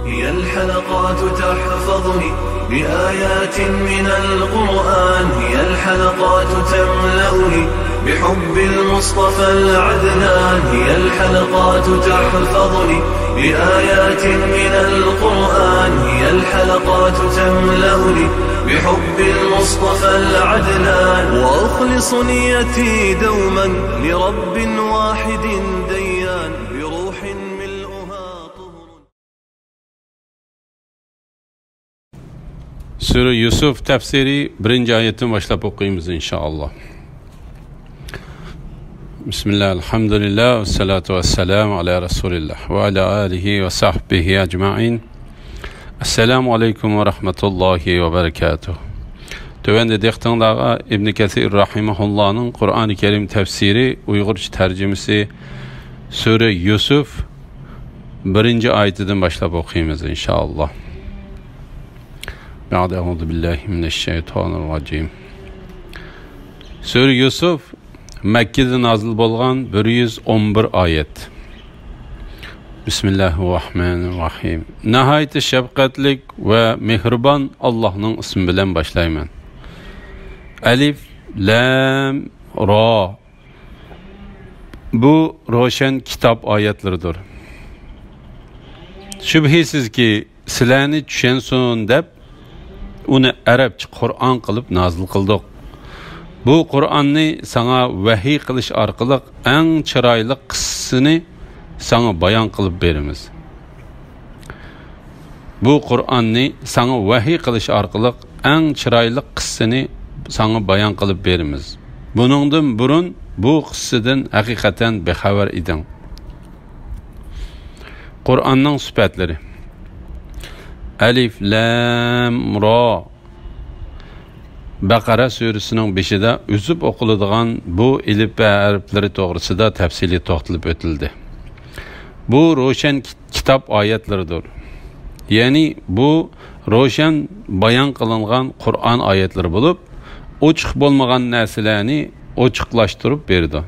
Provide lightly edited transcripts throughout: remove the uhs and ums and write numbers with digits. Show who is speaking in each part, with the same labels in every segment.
Speaker 1: هي الحلقات تحفظني بآيات من القرآن، هي الحلقات تملأني بحب المصطفى العدنان، هي الحلقات تحفظني بآيات من القرآن، هي الحلقات تملأني بحب المصطفى العدنان، وأخلص نيتي دوما لرب واحد ديان بروح ملؤها طهر.
Speaker 2: Sure Yusuf tefsiri 1. ayetini başlayıp okuyayım inşallah. Bismillah, elhamdülillah, ve salatu ve selamu ala Resulillah ve ala alihi ve sahbihi ecma'in. Esselamu aleyküm ve rahmetullahi ve berekatuhu. Tövende dektandağa İbn Kesir rahimahullah'ın Kur'an-ı Kerim tefsiri, Uygurca tercümesi Sure Yusuf 1. ayetinden başlayıp okuyayım inşallah. Euzu billahi mineşşeytanirracim. Sure Yusuf Mekke'de nazil bolgan 111 ayet. Bismillahirrahmanirrahim. Nihayet şefkatlik ve mehriban Allah'ın ismi bilen başlayman. Elif, Lam, Ra. Bu roşan kitap ayetleridir. Şüphesiz ki sizlarni tushunsin deb uni Arabcha Qur'on qilib nazil qildik. Bu Qur'onni sana vahiy qilish orqali eng chiroyli qissasini sana bayon qilib beramiz. Bu Qur'onni sana vahiy qilish orqali eng chiroyli qissasini sana bayon qilib beramiz. Buningdan burun bu qissadan haqiqatan bexabar eding. Qur'onning sifatlari. Alif, Lam, Ra. Baqara surəsinin 5-də üzüb oquladigan bu elifba harfləri to'g'risida tafsili to'xtalib o'tildi. Bu ro'shan kitob oyatlaridir. Ya'ni bu ro'shan bayon qilingan Qur'on oyatlari bo'lib, ochiq bo'lmagan narsalarni ochiqlashtirib berdi.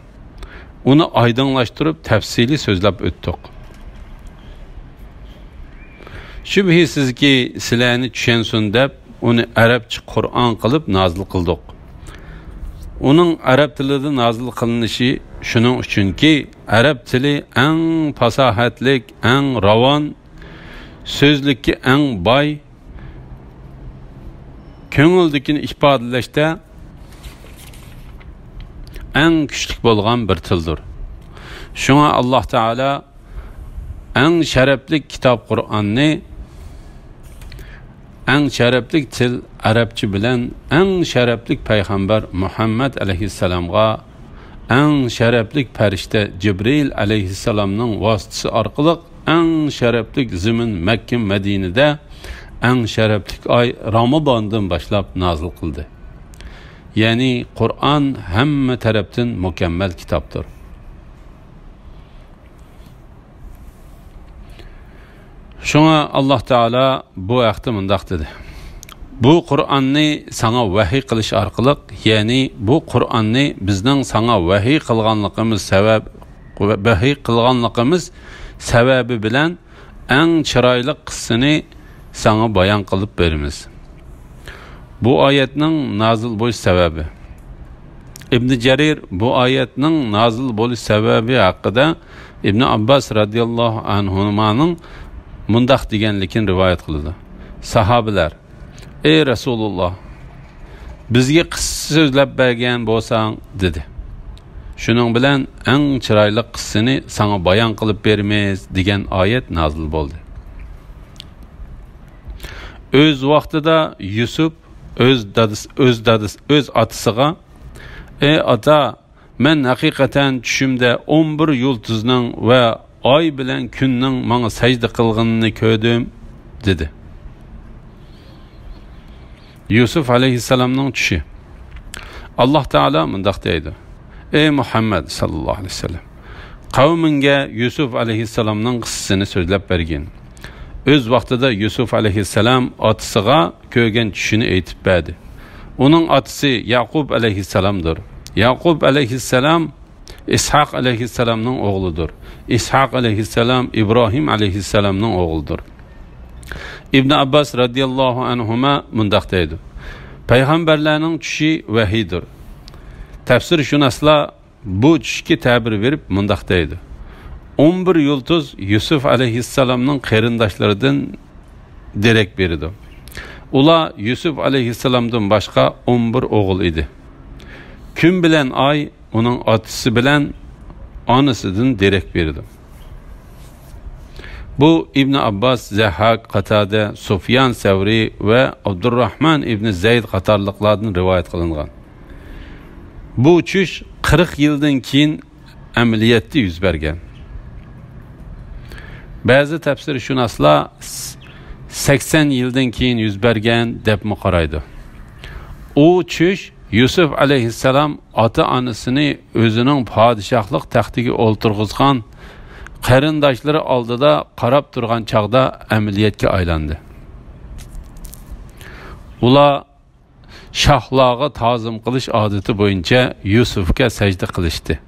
Speaker 2: Uni oydinlashtirib tafsili so'zlab o'tdik. Şüphesiz ki sizlarni tushunsin deb uni Arabcha Qur'on qilib nazil qildik. Uning arab tilida nazil qilinishi shuning uchunki arab tili eng fasohatlik, eng ravon, so'zlikka eng boy, ko'ngildikini ifodalashda eng kuchli bo'lgan bir tildir. Shunga Alloh taolo eng sharafli kitob Qur'onni eng sharafli til Arabcha bilan eng sharafli payg'ambar Muhammad alayhissalomga eng sharafli farishta Jibril alayhissalomning vositasi orqali eng sharafli zimin Makka Madinada eng sharafli oy Ramazondan boshlab nazil qildi. Ya'ni Qur'on hamma tarafdan mukammal kitobdir. Şuna Allah Teala bu vaqtda mundaq dedi. Bu Qur'onni sana vahiy qilish orqali, ya'ni bu Qur'onni bizning sana vahiy qilganligimiz sababi bilan eng chiroyli qissani sana bayon qilib beramiz. Bu oyatning nazil bo'lish sababi. İbn Jarir bu oyatning nazil bo'lish sababi haqida Ibn Abbas radhiyallohu anhumaning mundaq deganligini rivoyat qildi. Sahobalar: "Ey Rasululloh, bizga qissa so'zlab bergan bo'lsang", dedi. Shuning bilan eng chiroyli qissani sana bayon qilib beramiz degan oyat nazil bo'ldi. O'z vaqtida Yusuf o'z otasiga: "Ey ota, men haqiqatan tushimda 11 yulduzning va oy bilan kunning menga sajda qilganini ko'rdim", dedi. Yusuf alayhissalomning tushi. Alloh taolo mundaq deydi: "Ey Muhammad sallallohu alayhi vasallam, qavminga Yusuf alayhissalomning qissasini so'zlab bergin. O'z vaqtida Yusuf alayhissalom otasiga ko'rgan tushini aytib berdi. Uning otasi Yaqub alayhissalomdir. Yaqub alayhissalom İshaq aleyhisselamның oğludur. İshaq aleyhisselam İbrahim aleyhisselamның oğludur. İbn Abbas radiyallahu anhuma mundaq deydi. Peygamberlerinin düşü vahiydir. Tafsirshunoslar bu tushga ta'bir verib mundaq deydi. 11 yulduz Yusuf aleyhisselamның qarindoshlaridan derak berdi. Ular Yusuf aleyhisselamdan başqa 11 o'g'il edi. Kun bilan ay uning otasi bilan onasidan derak berdi. Bu İbn Abbas, Zahhak, Qatade, Sufyan Savri ve Abdurrahman İbn Zayd qatorliqlardan rivoyat qilingan. Bu uçuş 40 yıldan keyin amaliyotda yuz bergan. Ba'zi tafsirshunoslar 80 yıldan keyin yuz bergan deb qaraydi. O uçuş Yusuf aleyhisselam ota-onasini o'zining podshohlik taxtiga o'ltirg'izgan qarindoshlari oldida qarab turgan chaqda amaliyotga aylandi. Ular shohlarga ta'zim qilish odati bo'yicha Yusufga sajda qilishdi.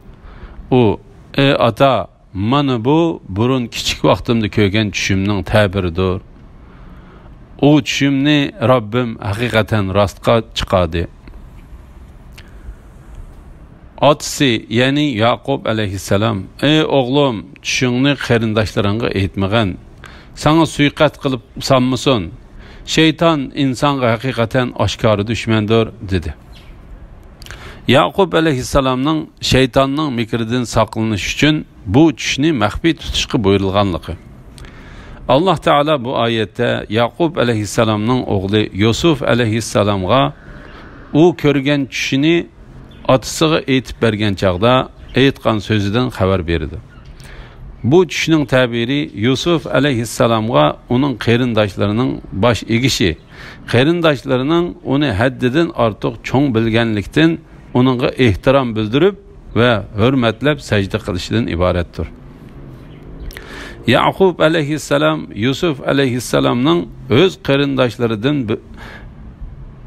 Speaker 2: U: "Ey ota, mana bu burun kichik vaqtimda ko'rgan tushimning ta'biridir. O tushimni Robbim haqiqatan rostga chiqardi." Otasi, ya'ni Yaqub aleyhisselam: "Ey o'g'lim, tushingni qarindoshlaringga aytmagan. Sana suiqat qilib sanmasin. Şeytan insonga haqiqatan oshkora dushmandir" dedi. Yaqub aleyhisselamning shaytonning mikridan saqlanish uchun bu tushni maxfiy tutishga buyurilganligi. Alloh taolo bu oyatda Yaqub aleyhisselamning o'g'li Yusuf aleyhisselamga u ko'rgan tushini otasiga aytib bergan chaqda aytgan so'zidan xabar berdi. Bu tushning ta'biri Yusuf aleyhisselamga uning qarindoshlarining bosh egishi, qarindoshlarining uni haddidan ortiq cho'ng bilganlikdan uningga ehtirom bildirib va hurmatlab sajda qilishidan iboratdir. Yaqub aleyhisselam Yusuf aleyhisselamning o'z qarindoshlaridan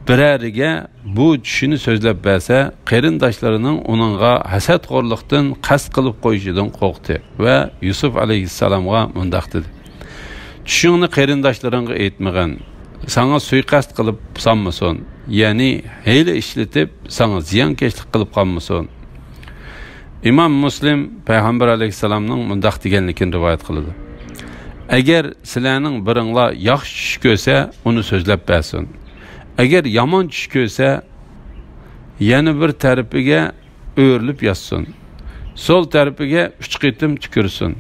Speaker 2: birariga bu tushini so'zlab bersa, qarindoshlarining uningga hasadxo'rlikdan qasd qilib qo'yishidan qo'rqdi va Yusuf aleyhisselamga mundaq dedi: "Tushingni qarindoshlaringga aytmagan, sana suiqasd qilib sanmasin, ya'ni hiyla ishlatib sana ziyonkashlik qilib qolmasin." İmam Muslim Payg'ambar aleyhisselamning mundaq deganligini rivoyat qildi: "Agar sizlarning biringlar yaxshi tush ko'rsa, uni so'zlab bersin. Agar yomon tush ko'rsa, yana bir tarafiga o'rilib yotsin. Sol tarafiga 3 qitim tukursin.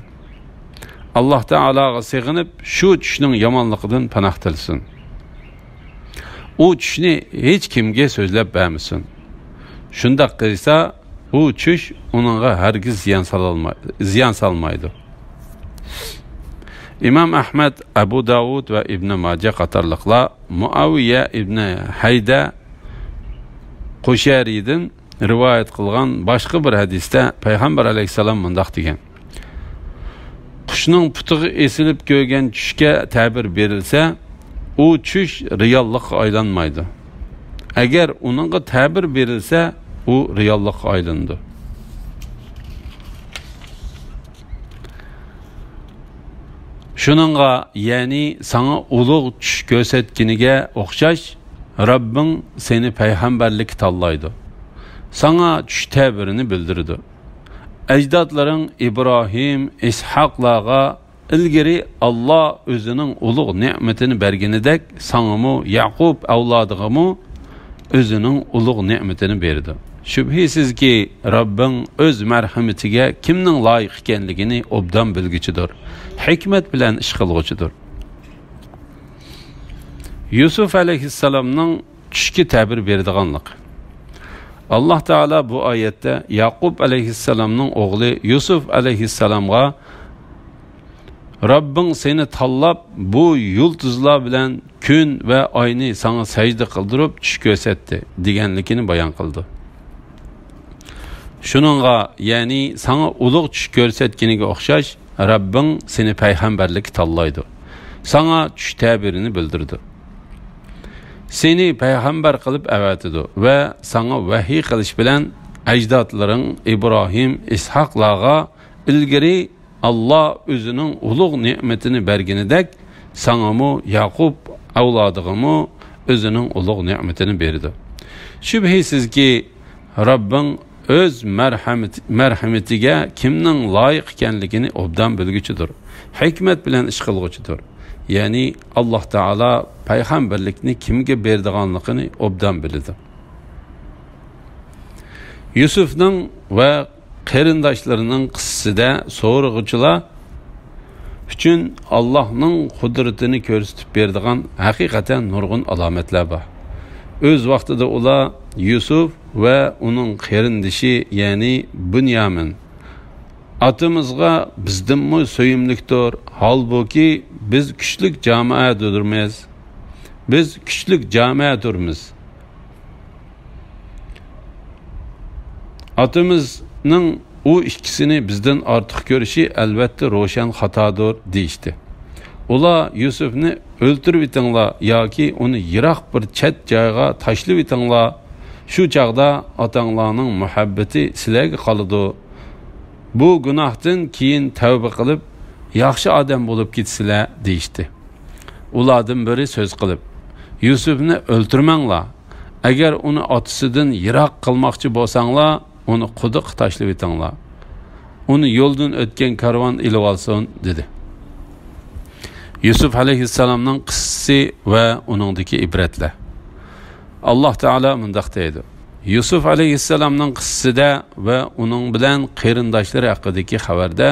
Speaker 2: Alloh taologa sig'inib, shu tushning yomonligidan panoh tilsin. U tushni hech kimga so'zlab bermasin. Shundaq qilsa, u tush uningga hargiz ziyon solmaydi." İmam Ahmad, Abu Davud ve İbn Majah qatorliqlar Muaviya ibn Hayda Qusharidan rivoyat qilgan boshqa bir hadisda Payg'ambar alayhisalom mundaq degan: "Qushning putig'i esilib ko'rgan tushga ta'bir berilsa, u tush riyollikqa aylanmaydi. Agar uningga ta'bir berilsa, u riyollikqa aylandi." Shuningga, ya'ni sana ulug' tush ko'rsatganiga o'xshash Robbing seni payg'ambarlik tanlaydi. Sana tush ta'birini bildirdi. Ajdodlaring İbrahim, İshaqlarga ilgari Alloh o'zining ulug' ne'matini berganidek, sanamı Yaqub avlodiga o'zining ulug' ne'matini berdi. Shubhisiz ki Robbing o'z marhamatiga kimning loyiq ekanligini obdan bilguchidir. Hikmat bilan ish qilguchidir. Yusuf aleyhisselamning tushga ta'bir berdiganlik. Alloh taolo bu oyatda Yaqub aleyhisselamning o'g'li Yusuf aleyhisselamga Robbing seni tanlab bu yulduzlar bilan kun va oyni sana sajda qildirib tush ko'rsatdi deganligini bayon qildi. Shuningga, ya'ni sana ulug' tush ko'rsatganiga o'xshash Robbing seni payg'ambarlik tanlaydi. Sana tush ta'birini bildirdi. Seni payg'ambar qilib avatidi va sana vahiy qilish bilan ajdodlaring İbrahim, İshaqlarga ilgari Alloh o'zining ulug' ne'matini berganidek sanamu Yaqub avladıgımı özünün ulug' ne'matini berdi. Şübhəsizki Rabbin öz merhametiga kimning loyiq ekanligini obdan bilguchidir. Hikmat bilan ish qilguchidir. Ya'ni Alloh taolo payg'ambarlikni kimga berdiganligini obdan biladi. Yusufning va qarindoshlarining qissasida so'rg'uchilar uchun Allohning qudratini ko'rsatib berdigan haqiqatan nurg'un alomatlar bor. Öz vaqtida ular Yusuf va uning qarindoshi, ya'ni Bunyamin atimizga bizdinmi so'yimlikdir. Halbuki biz kuchlik jamoadirmiz. Biz kuchlik jamoadirmiz. Atimizning u ikkisini bizdan ortiq ko'rishi albatta ro'shan xatodir deyishdi. Ular Yusufni o'ltirib etinglar yoki uni yiroq bir chet joyga tashlab etinglar. Shu chaqda otanglarning muhabbati sizlarga qoladi. Bu gunohdan keyin tavba qilib yaxshi odam bo'lib ketsizlar deyishdi. Ulardan biri so'z qilib, Yusufni o'ltirmanglar. Agar uni otasidan yiroq qilmoqchi bo'lsanglar, uni quduq tashlab etinglar. Uni yo'ldan o'tgan karvon ilib olsin dedi. Yusuf alayhissalomning qissasi va uningdagi ibratlar. Alloh taolo mundaq deydi. Yusuf alayhissalomning qissasida va uning bilan qarindoshlari haqidagi xabarda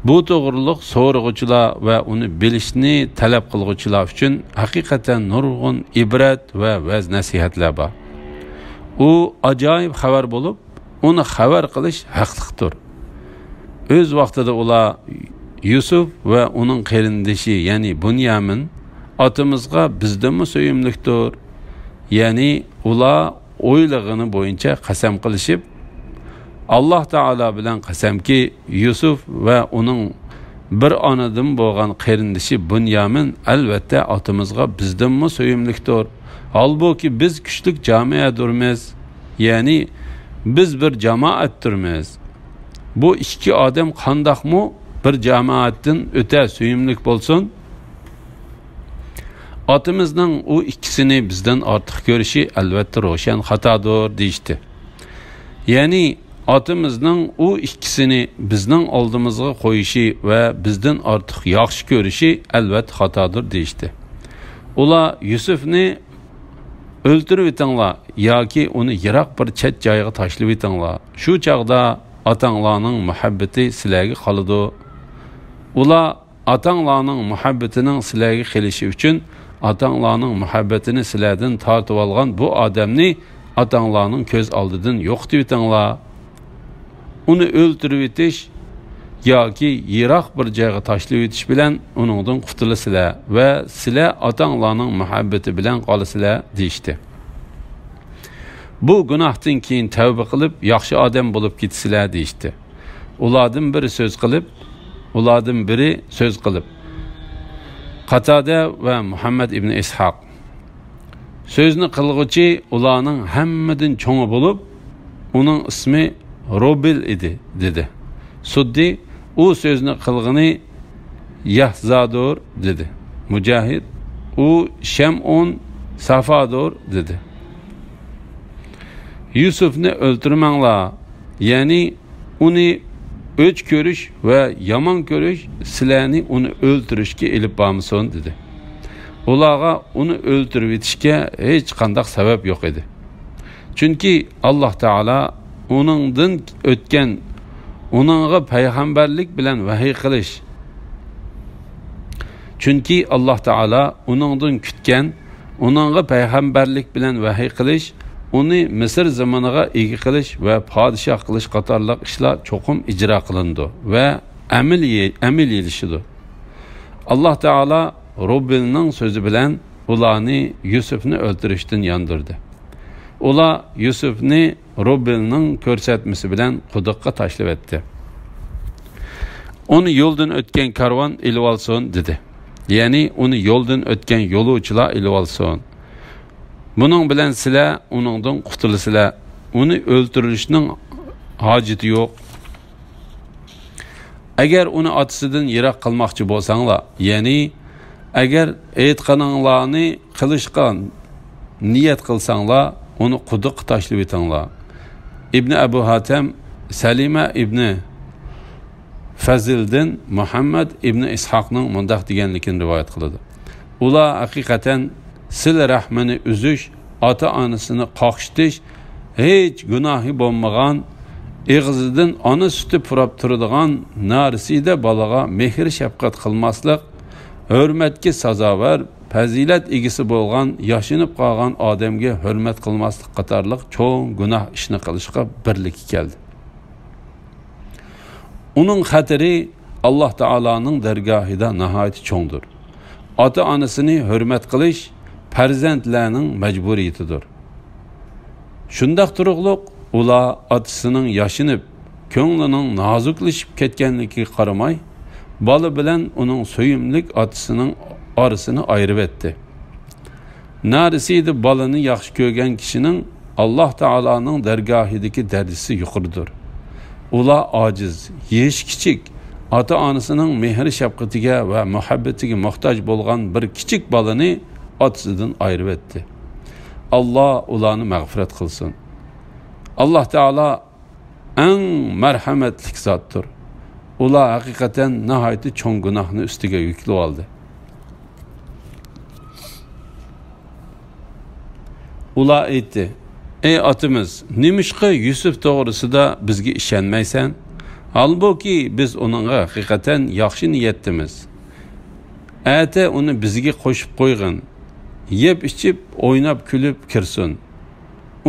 Speaker 2: bu to'g'riliq so'rg'uchilar va uni bilishni talab qilguvchilar uchun haqiqatan nurg'un ibrat va vaz nasihatlar bor. U ajoyib xabar bo'lib, uni xabar qilish haqliqdir. Öz vaqtida ular Yusuf va uning qarindoshi, ya'ni Bunyamin otimizga bizdanmi so'yimlikdir. Ya'ni ular o'ylig'ini bo'yicha qasam qilishib, Alloh taolo bilan qasamki, Yusuf va uning bir onadan bo'lgan qarindoshi Bunyamin albatta otimizga bizdanmi so'yimlikdir. Halbuki biz kuchlik jamoadirmiz. Ya'ni biz bir jamoatdirmiz. Bu ikki odam qandoqmi bir jamoatdan o'ta suyimlik bo'lsin? Otimizning u ikkisini bizdan ortiq ko'rishi albatta ro'shan xatodir deyishdi. Ya'ni otimizning u ikkisini bizning oldimizga qo'yishi va bizdan ortiq yaxshi ko'rishi albatta xatodir deyishdi. Ular Yusufni o'ltirib etinglar yoki uni yiroq bir chet joyga tashlab etinglar. Shu chaqda atanglarning muhabbati sizlarga qoladi. Ular atanglarning muhabbatining sizlarga kelishi uchun atanglarning muhabbatini sizlardan tortib olgan bu odamni atanglarning ko'z oldidan yo'qitib etinglar. Uni o'ltirib etish yoki yiroq bir joyga tashlab etish bilan uningdan qutulasizlar va sizlar atanglarning muhabbati bilan qolasizlar deyishdi. Bu gunohdan keyin tavba qilib yaxshi odam bo'lib ketsizlar deyishdi. Ulardan biri so'z qilib Qatada va Muhammad ibn Ishaq so'zni qilg'uchi ularning hammadan cho'ngi bo'lib, uning ismi Robil edi dedi. Suddi u so'zni qilg'ini Yahzadur dedi. Mujahid u Shamun Safadur dedi. Yusufni o'ltirmanglar, ya'ni uni o'ch ko'rish va yomon ko'rish sizlarni uni o'ltirishga elib bormasin dedi. Ularga uni o'ltirib etishga hech qanday sabab yo'q edi. Chunki Alloh taolo uningdan o'tgan, uningga payg'ambarlik bilan vahiy qilish. Chunki Alloh taolo uningdan kutgan, uningga payg'ambarlik bilan vahiy qilish, uni Misr zamoniga ega qilish va podshoh qilish qatorliq ishlar cho'qim ijro qilindi va amil yelishidi. Alloh taolo Robbilning so'zi bilan ularni Yusufni o'ltirishdan yondirdi. Ular Yusufni Robbilning ko'rsatmasi bilan quduqqa tashlab etdi. Uni yo'ldan o'tgan karvon ilib olsin dedi. Ya'ni uni yo'ldan o'tgan yo'lovchilar ilib olsin. Bunun bilan sizlar uningdan qutulasizlar. Uni o'ltirishning hojati yo'q. Agar uni otasidan yiroq qilmoqchi bo'lsanglar, ya'ni agar aytganinglarni qilishga niyat qilsanglar, uni quduq tashlab etinglar. İbn Abu Hatem Salima ibn Fazil'den Muhammed ibn İshaqning mundaq deganligini rivoyat qiladi. Ular haqiqatan sil rahmini uzish, ota-onasini qoqishtish, hech gunohi bo'lmagan, eg'izidan ona suti purab turadigan narsida bolaga mehr shafqat qilmaslik, hurmatga sazovar, fazilat egisi bo'lgan, yashinib qolgan odamga hurmat qilmaslik qatorliq cho'ng gunoh ishni qilishga birlik keldi. Uning xatiri Alloh taolaning dargohida nihoyat cho'ngdir. Ota-onasini hurmat qilish farzandlarning majburiyatidir. Shundaq turuqliq ular otasining yashinib, ko'nglining nozuklashib ketganligiga qaramay, bola bilan uning so'yimlik otasining orasini ayirib etdi. Narisida bolani yaxshi ko'rgan kishining Alloh taolaning dargohidagi darajasi yuqoridir. Ular ojiz, yesh kichik, ota-onasining mehr shafqatiga va muhabbatiga muhtoj bo'lgan bir kichik bolani otasidan ayirib etdi. Alloh ularni mag'firat qilsin. Alloh taolo eng marhamatli zotdir. Ular haqiqatan nihoyat cho'ng gunohni ustiga yuklab oldi. Ular aytdi: "Ey otimiz, nimishqa Yusuf to'g'risida bizga ishonmaysan? Halbuki biz uningga haqiqatan yaxshi niyatdamiz. Ata uni bizga qo'shib qo'ygin. Yeb ichib, o'ynab kulib kirsin.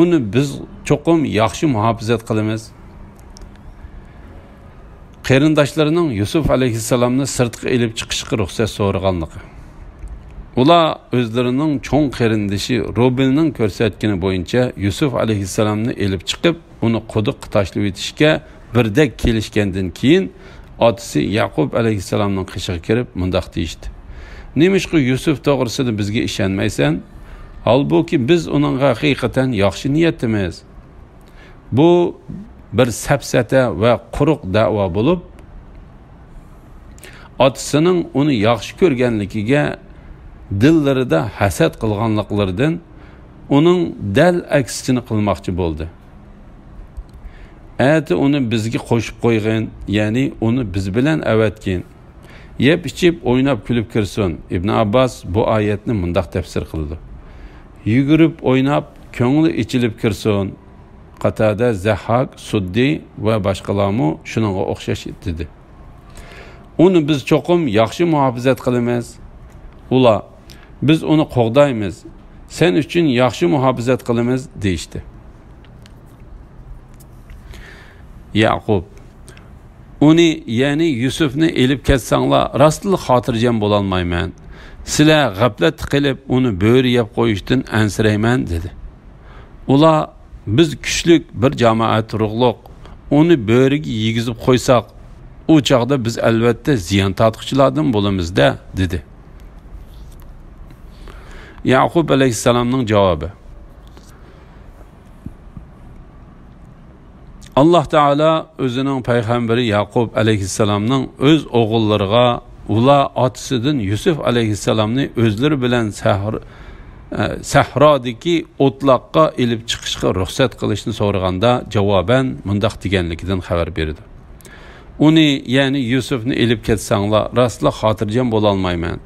Speaker 2: Uni biz cho'qim yaxshi muhofazat qilamiz." Qarindoshlarining Yusuf alayhissalomni sirtqa elib chiqishga ruxsat so'raganligi. Ular o'zlarining cho'ng qarindoshi Robinning ko'rsatgani bo'yicha Yusuf alayhissalomni elib chiqib, uni quduq tashlab etishga birdek kelishgandan keyin otasi Yaqub alayhissalomning qishig'iga kirib mundaq deydi: "Nimishqa Yusuf to'g'risida bizga ishonmaysan? Halbuki biz uningga haqiqatan yaxshi niyatdamiz." Bu bir safsata va quruq da'vo bo'lib, otasining uni yaxshi ko'rganligiga dillarida hasad qilganliklaridan uning dal aksini qilmoqchi bo'ldi. Ati uni bizga qo'shib qo'ygin, ya'ni uni biz bilan avatgin. Yeb ichib o'ynab kulib kirsin. Ibn Abbas bu oyatni mundaq tafsir qildi: Yugurib o'ynab ko'ngli ichilib kirsin. Qatada, Zahhak, Suddi va boshqalarmi shuningga o'xshash dedi. Uni biz cho'qim yaxshi muhofazat qilamiz. Ular: "Biz uni qo'g'daymiz. Sen uchun yaxshi muhofazat qilamiz" deydi. Yaqub: "Uni, ya'ni Yusufni elib ketsanglar, rostli xotirjam bo'lolmayman. Sizlar g'aflat qilib uni bo'ri yeb qo'yishdan ansirayman" dedi. Ular: "Biz kuchlik bir jamoat turug'liq. Uni bo'riga yegizib qo'ysak, u chaqda biz albatta ziyon tortquchilardan bo'lamiz-da" dedi. Yaqub alayhissalomning javobi: Alloh taolo o'zining payg'ambari Yaqub alayhissalomning o'z o'g'illariga ular otasidan Yusuf alayhissalomni o'zlari bilan sahrodagi o'tloqqa elib chiqishga ruxsat qilishni so'raganda javoban mundaq deganligidan xabar berdi: "Uni, ya'ni Yusufni elib ketsanglar, rostla xotirjam bo'lolmayman.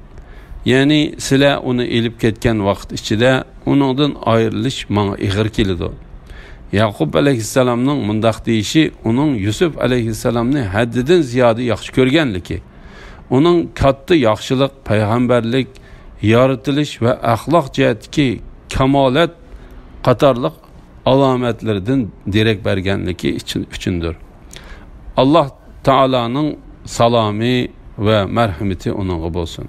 Speaker 2: Ya'ni sizlar uni elib ketgan vaqt ichida uningdan ayrilish menga ig'ir keladi." Yaqub alayhissalomning mundaq deyishi uning Yusuf alayhissalomni haddidan ziyoda yaxshi ko'rganligi, uning katta yaxshilik, payg'ambarlik, yaratilish va axloq jihatdagi kamolat qatorliq alomatlardan derak berganligi uchundir. Alloh taolaning salomi va marhamati uningga bo'lsin.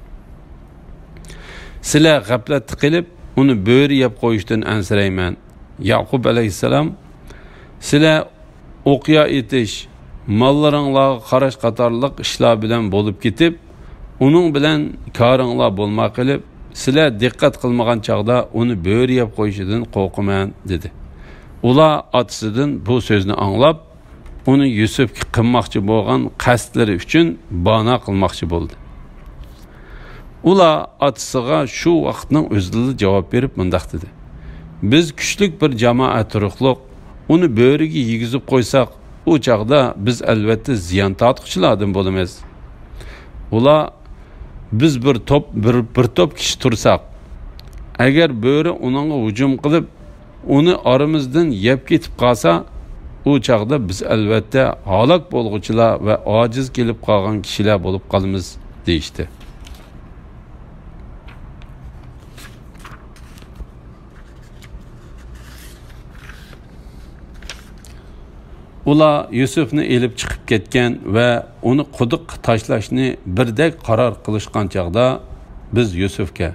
Speaker 2: Sizlar g'aflat qilib uni bo'ri yeb qo'yishdan ansirayman. Yaqub alayhissalom: "Sizlar o'qiya etish, mollaringlarga qarash qatorliq ishlar bilan bo'lib ketib, uning bilan koringlar bo'lma qilib, sizlar diqqat qilmagan chaqda uni bo'ri yeb qo'yishidan qo'rqaman" dedi. Ular otasidan bu so'zni anglab, uni Yusufga qilmoqchi bo'lgan qasdlari uchun bano qilmoqchi bo'ldi. Ular atısıga şu vaqtning o'zida javob berib mundaq dedi. Biz kuchlik bir jamoat ruhliq, uni bo'riga yegizib qo'ysak, u chaqda biz albatta ziyon tortquchilardan bo'lamiz. Ular biz bir top kishi tursak, agar bo'ri uningga hujum qilib, uni oramizdan yeb ketib qolsa, u chaqda biz albatta halok bo'lg'uchilar va ojiz kelib qolgan kishilar bo'lib qolamiz deyishdi. Ular Yusufni elib chiqib ketgan va uni quduq tashlashni birdek qaror qilishgan chaqda biz Yusufga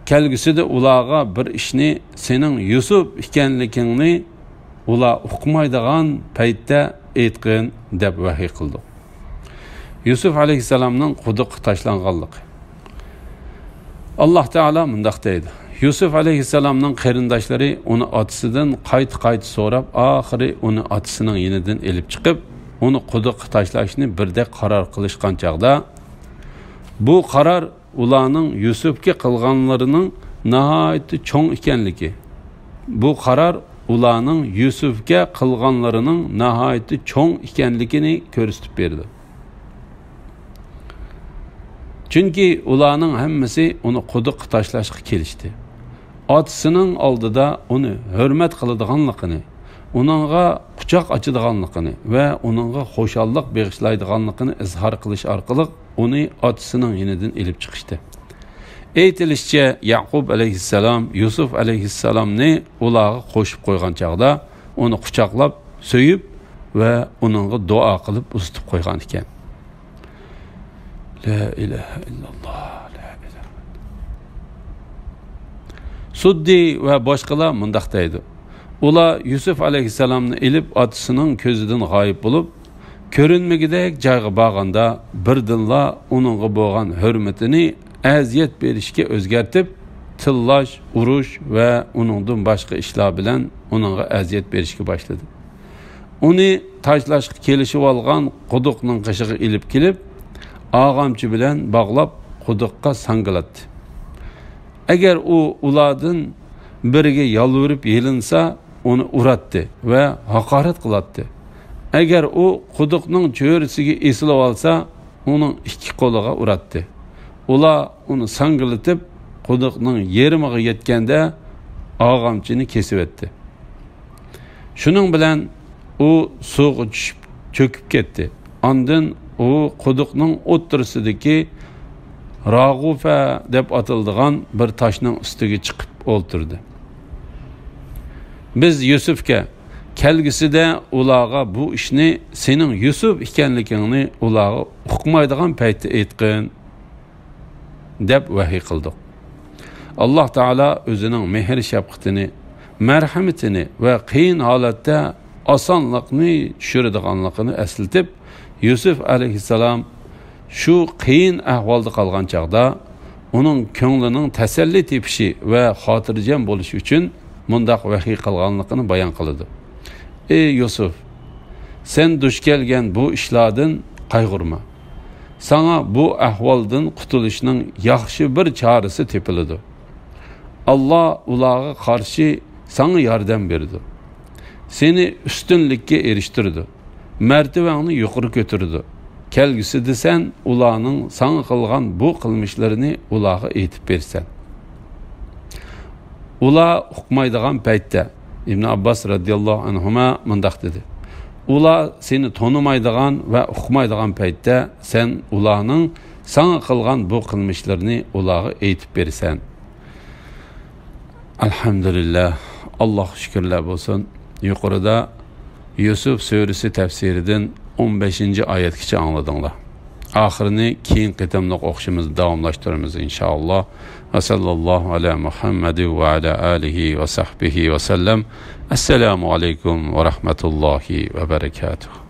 Speaker 2: kelgusida ularga bir ishni sening Yusuf ekanligingni ular uqmaydigan paytda aytqin deb vahiy qildi. Yusuf alayhissalomning quduq tashlanganligi. Alloh taolo mundaq deydi. Yusuf alayhissalomning qarindoshlari uni otasidan qayt so'rab, oxiri uni otasining yinidan elib chiqib, uni quduq tashlashni birdek qaror qilishgan chaqda bu qaror ularning Yusufga qilganlarining nihoyat cho'ng ekanligi. Bu qaror ularning Yusufga qilganlarining nihoyat cho'ng ekanligini ko'rsatib berdi. Chunki ularning hammasi uni quduq tashlashga kelishdi. Otasining oldida uni hurmat qiladiganligini, uningga quchoq ochadiganligini va uningga xo'shallik bag'ishlaydiganligini izhor qilish orqali uni otasining yinidan elib chiqishdi. Aytilishicha, Yaqub alayhissalom Yusuf alayhissalomni ularga qo'shib qo'ygan chaqda uni quchoqlab, so'yib va uningga duo qilib uzitib qo'ygan ekan. La ilaha illalloh. Suddi va boshqalar mundaq deydi. Ular Yusuf alayhissalomni elib otasining ko'zidan g'oyib bo'lib, ko'rinmagidek joyga borganda birdinla uningga bo'lgan hurmatini aziyat berishga o'zgartib, tillash, urush va uningdan boshqa ishlar bilan uningga aziyat berishga boshladi. Uni tashlashga kelishib olgan quduqning qishig'i elib kelib, og'amchi bilan bog'lab quduqqa sangilatdi. Agar u ulardan biriga yolvorib yelinsa, uni uratdi va haqorat qilatdi. Agar u quduqning cho'risiga esilib olsa, uning ikki qo'liga uratdi. Ular uni sangilatib, quduqning yerimiga yetganda og'amchini kesib etdi. Shuning bilan u suvga tushib cho'kib ketdi. Ondan u quduqning o'ttirisidagi Rag'ufa deb atiladigan bir toshning ustiga chiqib o'ltirdi. Biz Yusufga kelgisida ularga bu ishni sening Yusuf ekanligingni ularga uqmaydigan paytda aytqin deb vahiy qildik. Alloh taolo o'zining mehr shafqatini, marhamatini va qiyin holatda osonlikni tushiradiganligini eslatib, Yusuf alayhissalom shu qiyin ahvolda qolgan chaqda uning ko'nglining tasalli tepishi va xotirjam bo'lishi uchun mundaq vahiy qilganligini bayon qildi. Ey Yusuf, sen duch kelgan bu ishlardan qayg'urma. Sana bu ahvoldan qutulishning yaxshi bir chorasi tepiladi. Alloh ularga qarshi sana yordam berdi. Seni ustunlikka erishtirdi. Martabangni yuqori ko'tardi. Kelgusida sen ularning sana qilgan bu qilmishlarini ularga aytib bersan. Ular uqmaydigan paytda İbn Abbas radhiyallohu anhuma mundaq dedi. Ular seni tonimaydigan va uqmaydigan paytda sen ularning sana qilgan bu qilmishlarini ularga aytib bersan. Alhamdulillah, Alloh shukrlar bo'lsin. Yuqorida Yusuf surasi tafsiridan 15-oyatgacha angladinglar. Oxirini keyin qitimliq o'qishimizni davomlashtiramiz inshaalloh. Va sallallohu ala Muhammad va ala alihi va sahbihi va sallam. Assalomu alaykum va rahmatullohi va barakatuh.